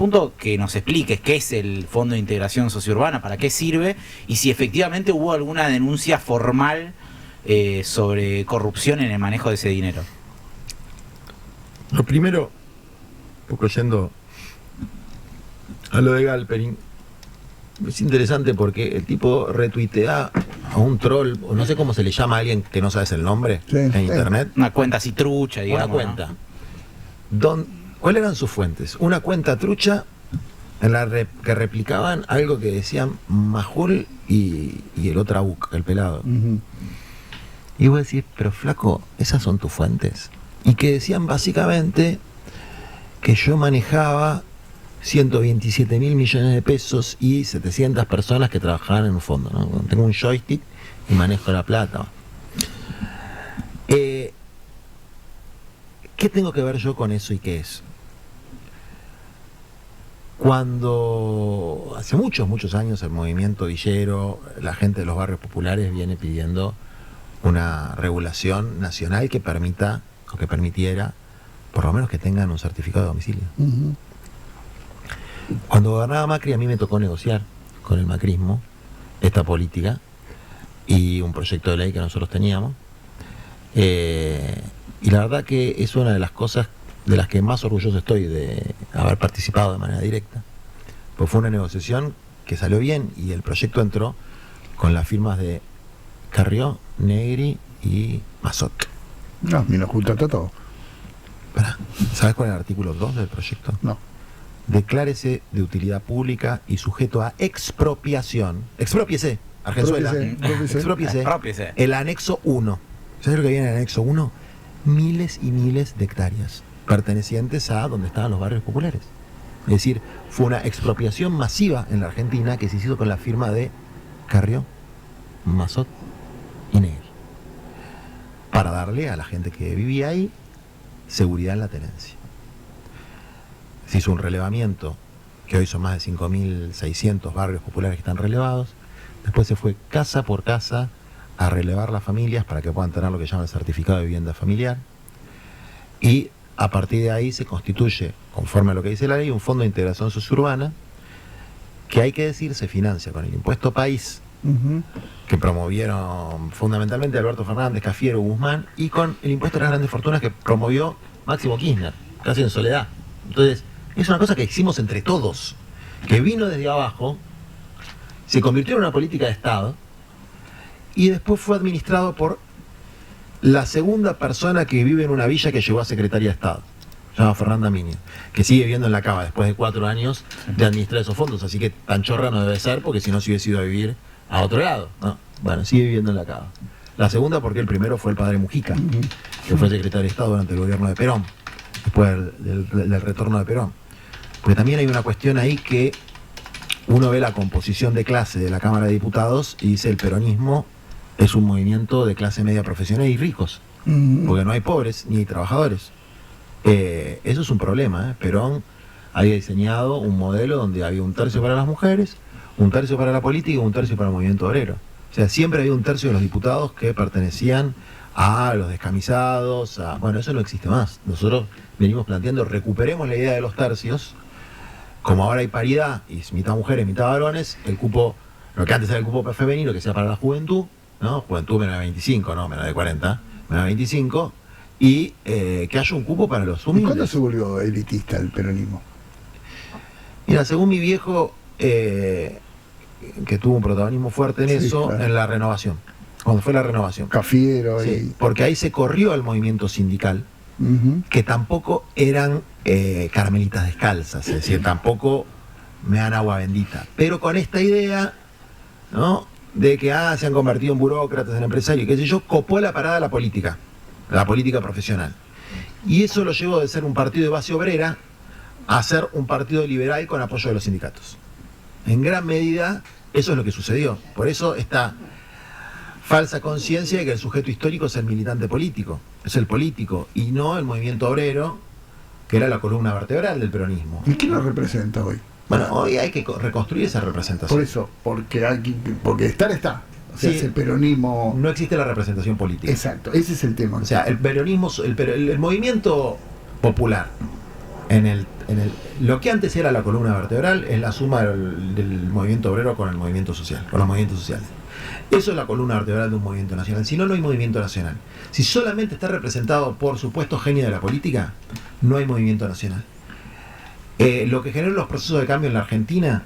punto que nos expliques qué es el Fondo de Integración Sociourbana, para qué sirve y si efectivamente hubo alguna denuncia formal sobre corrupción en el manejo de ese dinero. Lo primero, un poco yendo a lo de Galperin, es interesante porque el tipo retuitea a un troll, o no sé cómo se le llama a alguien que no sabes el nombre, en internet. Una cuenta así trucha, digamos. Una cuenta. ¿no? ¿Cuáles eran sus fuentes? Una cuenta trucha en la que replicaban algo que decían Majul y el otro Abuc, el pelado. Y vos decís, pero flaco, ¿esas son tus fuentes? Y que decían básicamente que yo manejaba 127 mil millones de pesos y 700 personas que trabajaban en un fondo, ¿no? Tengo un joystick y manejo la plata. ¿Qué tengo que ver yo con eso y qué es? Cuando hace muchos años el movimiento villero, la gente de los barrios populares viene pidiendo una regulación nacional que permita, o que permitiera, por lo menos que tengan un certificado de domicilio. Cuando gobernaba Macri, a mí me tocó negociar con el macrismo esta política y un proyecto de ley que nosotros teníamos. Y la verdad que es una de las cosas de las que más orgulloso estoy de haber participado de manera directa. Pues fue una negociación que salió bien y el proyecto entró con las firmas de Carrió, Negri y Mazot. No, mira, junta todo. ¿Sabes cuál es el artículo 2 del proyecto? No. Declárese de utilidad pública y sujeto a expropiación. Expropiese, Argenzuela. Expropiese. El anexo 1. ¿Sabes lo que viene en el anexo 1? Miles y miles de hectáreas pertenecientes a donde estaban los barrios populares. Es decir, fue una expropiación masiva en la Argentina que se hizo con la firma de Carrió, Mazot y Negri, para darle a la gente que vivía ahí seguridad en la tenencia. Se hizo un relevamiento, que hoy son más de 5.600 barrios populares que están relevados. Después se fue casa por casa a relevar las familias para que puedan tener lo que llaman el certificado de vivienda familiar. Y a partir de ahí se constituye, conforme a lo que dice la ley, un fondo de integración sociourbana que, hay que decir, se financia con el impuesto país, que promovieron fundamentalmente Alberto Fernández, Cafiero, Guzmán, y con el impuesto de las grandes fortunas que promovió Máximo Kirchner, casi en soledad. Entonces, es una cosa que hicimos entre todos, que vino desde abajo, se convirtió en una política de Estado, y después fue administrado por la segunda persona que vive en una villa que llegó a Secretaría de Estado, se llama Fernanda Mini, que sigue viviendo en la Cava después de 4 años de administrar esos fondos, así que tan chorra no debe ser, porque si no se hubiese ido a vivir a otro lado, ¿no? Bueno, sigue viviendo en la Cava. La segunda porque el primero fue el padre Mujica, que fue secretario de Estado durante el gobierno de Perón, después del retorno de Perón. Porque también hay una cuestión ahí que uno ve la composición de clase de la Cámara de Diputados y dice el peronismo es un movimiento de clase media profesional y ricos, porque no hay pobres ni hay trabajadores. Eso es un problema. Perón había diseñado un modelo donde había un tercio para las mujeres, un tercio para la política y un tercio para el movimiento obrero. O sea, siempre había un tercio de los diputados que pertenecían a los descamisados, bueno, eso no existe más. Nosotros venimos planteando, recuperemos la idea de los tercios, como ahora hay paridad, y es mitad mujeres, mitad varones, el cupo, lo que antes era el cupo femenino, que sea para la juventud, ¿no? Juventud menos de 25, no, menos de 40, menos de 25, y que haya un cupo para los humildes. ¿Y cuándo se volvió elitista el peronismo? Mira, según mi viejo, que tuvo un protagonismo fuerte en eso, claro, en la renovación, cuando fue la renovación. Cafiero. Sí, porque ahí se corrió al movimiento sindical, que tampoco eran caramelitas descalzas, es decir, tampoco me dan agua bendita, pero con esta idea, ¿no?, de que se han convertido en burócratas, en empresarios, qué sé yo, copó la parada la política profesional. Y eso lo llevó de ser un partido de base obrera a ser un partido liberal con apoyo de los sindicatos. En gran medida, eso es lo que sucedió. Por eso esta falsa conciencia de que el sujeto histórico es el militante político, es el político, y no el movimiento obrero, que era la columna vertebral del peronismo. ¿Y quién lo representa hoy? Bueno, hoy hay que reconstruir esa representación. Por eso, porque está. O sea, sí, es el peronismo. No existe la representación política. Exacto, ese es el tema. O sea, el peronismo, el movimiento popular lo que antes era la columna vertebral es la suma del movimiento obrero con el movimiento social, con los movimientos sociales. Eso es la columna vertebral de un movimiento nacional. Si no, no hay movimiento nacional. Si solamente está representado por supuesto genio de la política, no hay movimiento nacional. Lo que generó los procesos de cambio en la Argentina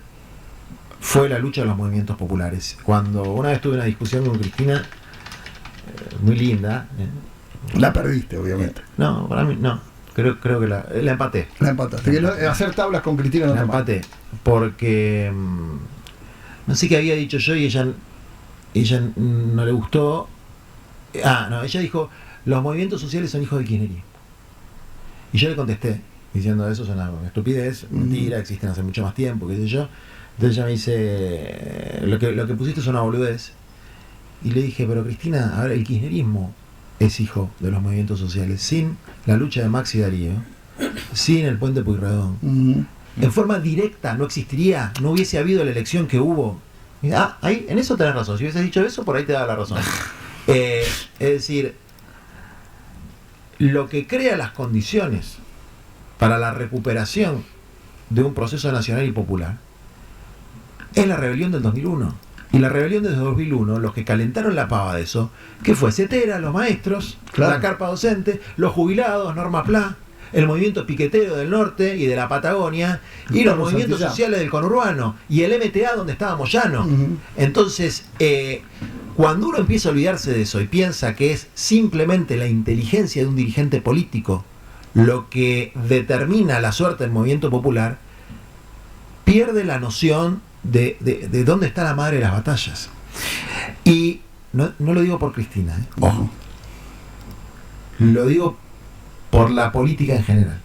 fue la lucha de los movimientos populares. Cuando una vez tuve una discusión con Cristina, muy linda. La perdiste, obviamente. No, para mí no. Creo que la empaté. La empataste. Hacer tablas con Cristina no la está mal. empaté. Porque no sé qué había dicho yo y ella no le gustó. No, ella dijo, los movimientos sociales son hijos del kirchnerismo. Y yo le contesté, diciendo, eso es una estupidez, mentira, existen hace mucho más tiempo, qué sé yo. Entonces ella me dice, lo que pusiste es una boludez. Y le dije, pero Cristina, a ver, el kirchnerismo es hijo de los movimientos sociales. Sin la lucha de Maxi Darío, sin el puente Pueyrredón, en forma directa no existiría, no hubiese habido la elección que hubo. Ahí, en eso tenés razón. Si hubieses dicho eso, por ahí te da la razón. Es decir, lo que crea las condiciones para la recuperación de un proceso nacional y popular es la rebelión del 2001. Y la rebelión desde 2001, los que calentaron la pava de eso, ¿qué fue? Cetera, los maestros, claro, la carpa docente, los jubilados, Norma Pla, el movimiento piquetero del norte y de la Patagonia, y los movimientos sociales del conurbano, y el MTA donde estaba Moyano. Entonces, cuando uno empieza a olvidarse de eso y piensa que es simplemente la inteligencia de un dirigente político lo que determina la suerte del movimiento popular, pierde la noción de dónde está la madre de las batallas. Y no lo digo por Cristina, ojo, lo digo por la política en general.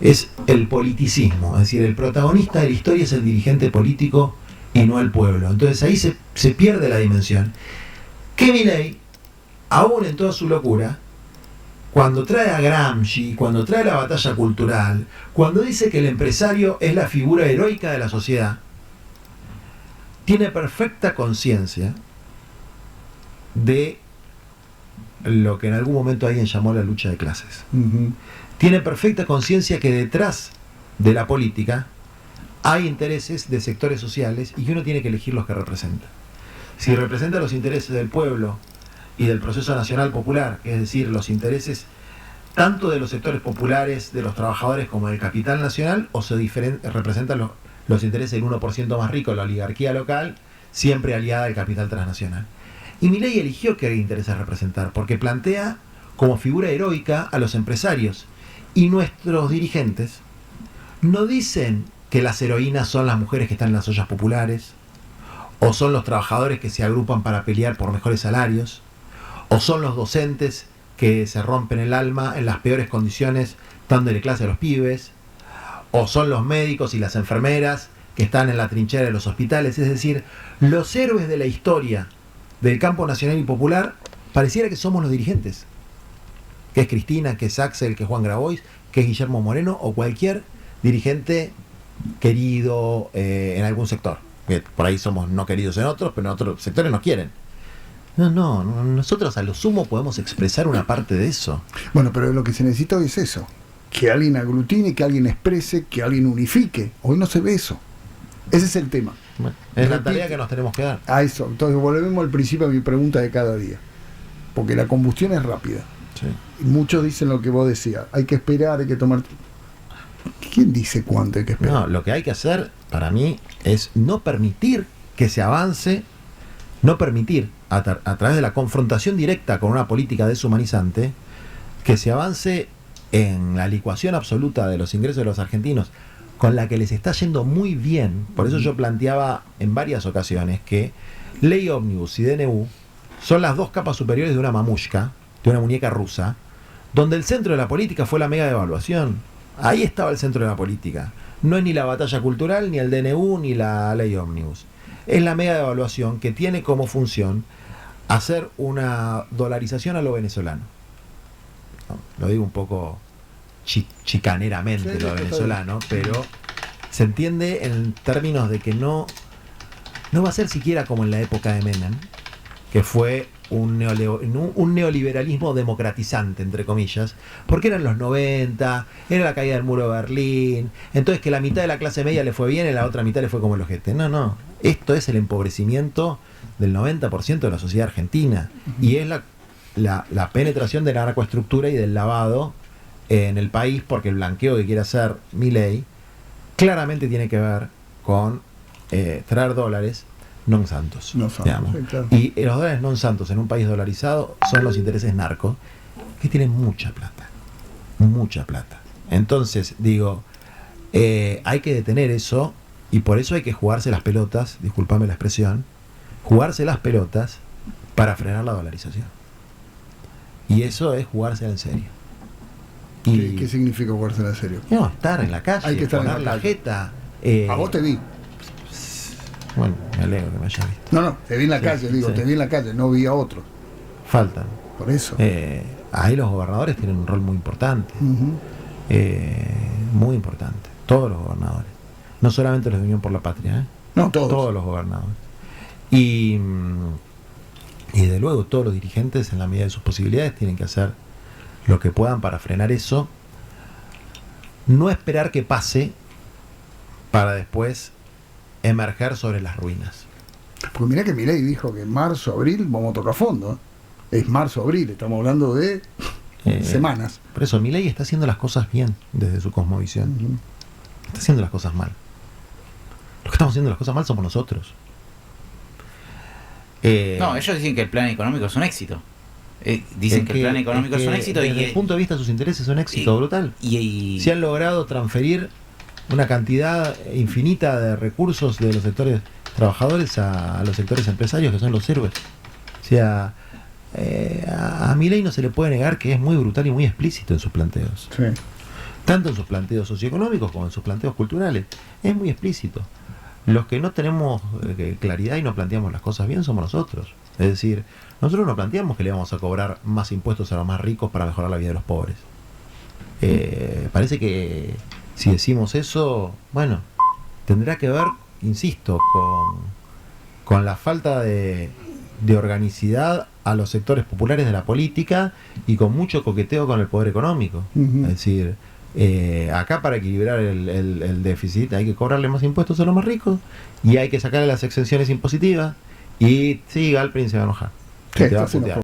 Es el politicismo, es decir, el protagonista de la historia es el dirigente político y no el pueblo. Entonces ahí se pierde la dimensión. Que Milei, aún en toda su locura, cuando trae a Gramsci, cuando trae la batalla cultural, cuando dice que el empresario es la figura heroica de la sociedad, tiene perfecta conciencia de lo que en algún momento alguien llamó la lucha de clases. Tiene perfecta conciencia que detrás de la política hay intereses de sectores sociales y que uno tiene que elegir los que representa. Si representa los intereses del pueblo y del proceso nacional popular, es decir, los intereses tanto de los sectores populares, de los trabajadores, como del capital nacional, o se representan los intereses del 1% más rico, la oligarquía local, siempre aliada al capital transnacional. Y Milei eligió qué intereses representar, porque plantea como figura heroica a los empresarios. Y nuestros dirigentes no dicen que las heroínas son las mujeres que están en las ollas populares, o son los trabajadores que se agrupan para pelear por mejores salarios, o son los docentes que se rompen el alma en las peores condiciones dándole clase a los pibes, o son los médicos y las enfermeras que están en la trinchera de los hospitales. Es decir, los héroes de la historia del campo nacional y popular pareciera que somos los dirigentes, que es Cristina, que es Axel, que es Juan Grabois, que es Guillermo Moreno o cualquier dirigente querido en algún sector, que por ahí somos no queridos en otros, pero en otros sectores nos quieren. No, nosotros a lo sumo podemos expresar una parte de eso. Bueno, pero lo que se necesita hoy es eso, que alguien aglutine, que alguien exprese, que alguien unifique. Hoy no se ve eso. Ese es el tema. Bueno, es la tarea que nos tenemos que dar. A eso. Entonces volvemos al principio de mi pregunta de cada día. Porque la combustión es rápida. Sí. Y muchos dicen lo que vos decías. Hay que esperar, hay que tomar... ¿Quién dice cuánto hay que esperar? No, lo que hay que hacer, para mí, es no permitir que se avance, no permitir, a través de la confrontación directa con una política deshumanizante, que se avance en la licuación absoluta de los ingresos de los argentinos, con la que les está yendo muy bien. Por eso yo planteaba en varias ocasiones que ley ómnibus y DNU son las dos capas superiores de una mamushka, de una muñeca rusa, donde el centro de la política fue la mega devaluación. Ahí estaba el centro de la política. No es ni la batalla cultural, ni el DNU, ni la ley ómnibus. Es la mega devaluación que tiene como función hacer una dolarización a lo venezolano. Lo digo un poco chicaneramente, lo venezolano, pero se entiende en términos de que no va a ser siquiera como en la época de Menem, que fue un neoliberalismo democratizante, entre comillas, porque eran los 90, era la caída del muro de Berlín, entonces que la mitad de la clase media le fue bien y la otra mitad le fue como el ojete. No, esto es el empobrecimiento del 90% de la sociedad argentina, y es la penetración de la narcoestructura y del lavado en el país, porque el blanqueo que quiere hacer Milei claramente tiene que ver con traer dólares non santos, digamos. Sí, claro. Y los dólares non santos en un país dolarizado son los intereses narcos, que tienen mucha plata. Entonces, digo, hay que detener eso, y por eso hay que jugarse las pelotas, disculpame la expresión, jugarse las pelotas para frenar la dolarización. Y eso es jugársela en serio. ¿Qué significa jugársela en serio? No, estar en la calle, hay que estar poner en la jeta. A vos te vi. Bueno, me alegro que me hayas visto. No, te vi en la calle, te vi en la calle, no vi a otro. Faltan. Por eso. Ahí los gobernadores tienen un rol muy importante. Muy importante. Todos los gobernadores. No solamente los de Unión por la Patria, No, todos. Todos los gobernadores. Y de luego todos los dirigentes, en la medida de sus posibilidades, tienen que hacer lo que puedan para frenar eso. No esperar que pase para después emerger sobre las ruinas. Porque mirá que Milei dijo que en marzo, abril vamos a tocar fondo. Es marzo, abril, estamos hablando de semanas. Por eso Milei está haciendo las cosas bien desde su cosmovisión. Está haciendo las cosas mal. Los que estamos haciendo las cosas mal somos nosotros. No, ellos dicen que el plan económico es un éxito. Dicen que el plan económico es un éxito. Desde el punto de vista de sus intereses es un éxito brutal. Se han logrado transferir una cantidad infinita de recursos de los sectores trabajadores a los sectores empresarios, que son los héroes. O sea, a Milei no se le puede negar que es muy brutal y muy explícito en sus planteos. Sí. Tanto en sus planteos socioeconómicos como en sus planteos culturales. Es muy explícito. Los que no tenemos claridad y no planteamos las cosas bien somos nosotros. Es decir, nosotros no planteamos que le vamos a cobrar más impuestos a los más ricos para mejorar la vida de los pobres. Parece que si decimos eso, bueno, tendrá que ver, insisto, con la falta de organicidad a los sectores populares de la política y con mucho coqueteo con el poder económico. Es decir, acá para equilibrar el déficit hay que cobrarle más impuestos a los más ricos y hay que sacarle las exenciones impositivas, y sí, Galprin se va a enojar. Sí, te va a putear.